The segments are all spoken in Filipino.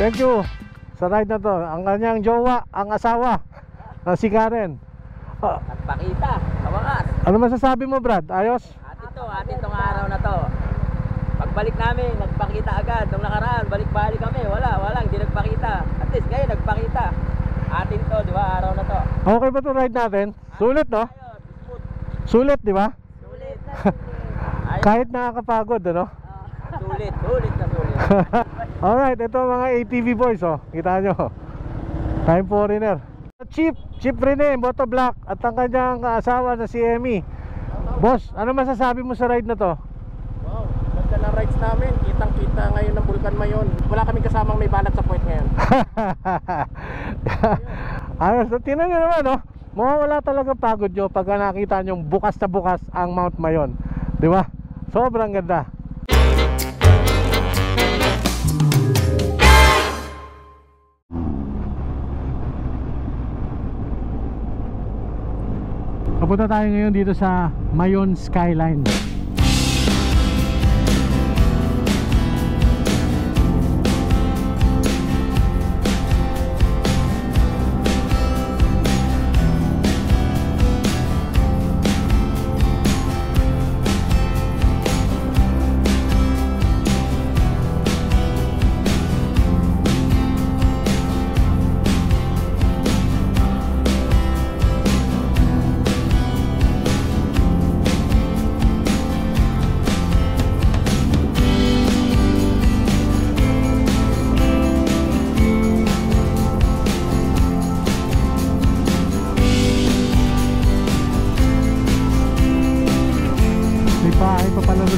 Thank you sa ride na to. Ang kanyang jowa, ang asawa na si Karen. Nagpakita, kawakas. Ano masasabi mo, Brad? Ayos? Atin tong araw na to. Pagbalik namin, nagpakita agad. Nung nakaraan, balik-balik kami. Wala, hindi nagpakita. At least ngayon, nagpakita. Atin to, di ba? Araw na to. Okay ba to ride natin? Sulit, no? Sulit, di ba? Sulit. Kahit nakakapagod, ano? Sulit na sulit. Alright, ito mga ATV boys, oh. Kita nyo. Time foreigner. Chief Rene, Moto Black. At ang kanyang asawa na si Emmy. Boss, ano masasabi mo sa ride na to? Wow, ganda ng rides namin. Kitang-kita ngayon ng Bulkan Mayon. Wala kaming kasamang may balat sa puwet ngayon. Ayos, so, tingnan nyo naman, oh. Mawawala talaga pagod nyo pag nakita nyo bukas na bukas ang Mount Mayon. Di ba? Sobrang ganda. Papunta tayo ngayon dito sa Mayon Skyline.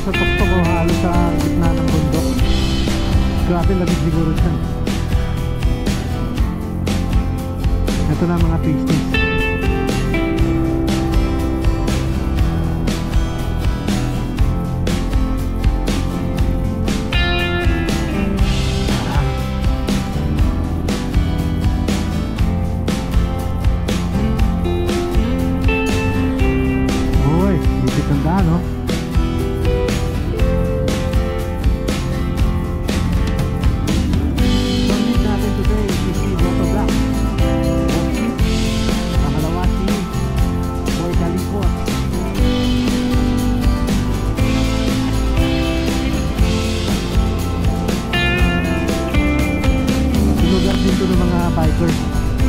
Sa tuktok o halos sa gitna ng bundok. Grabe, lamig siguro dyan. Ito na mga twisties. Uy, lipit ng daan, no?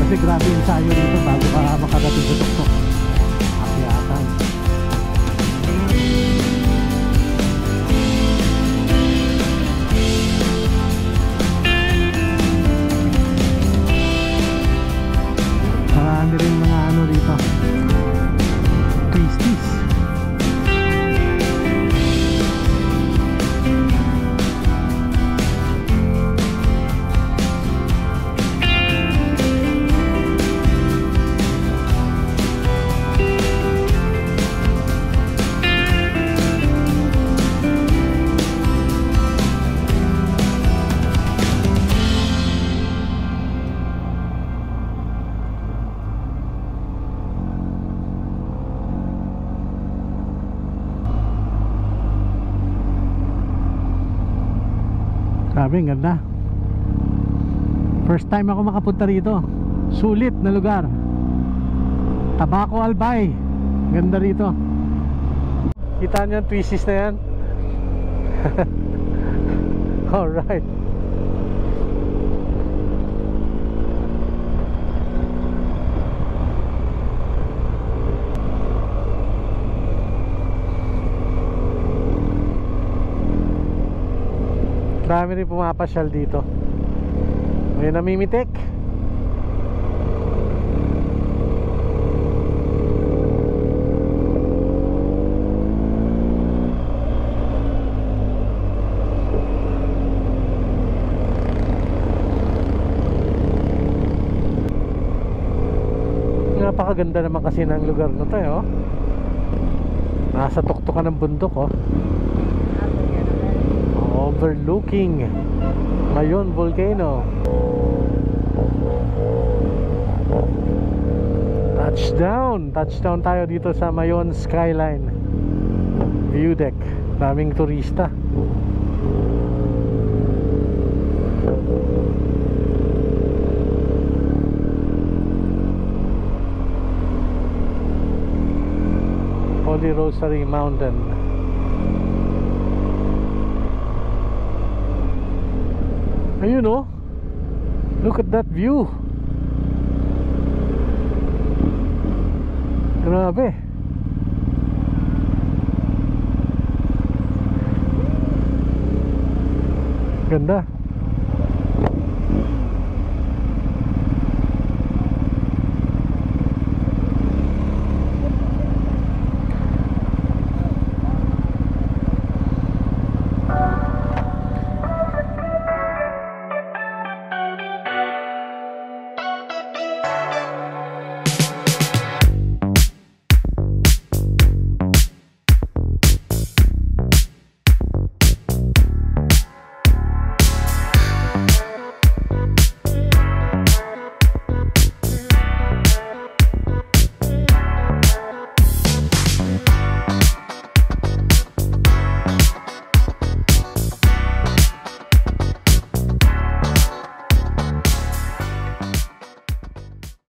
Kasi grabe yung ensayo dito bago ka makadating sa tuktok. Akyatan. Marami rin mga ano dito, twisties. Grabe, ang ganda. First time ako makapunta rito. Sulit na lugar. Tabaco Albay. Ganda rito. Kita niyo yung twisties na yan. Alright. Marami rin pumapasyal dito. May namimitik. Napakaganda naman kasi ng lugar na to, oh. Nasa tuktukan ng bundok, oh. Overlooking Mayon Volcano. Touchdown tayo dito sa Mayon Skyline View Deck. Daming turista. Holy Rosary Mountain. Ayun oh. Look at that view. Grabe. Ganda.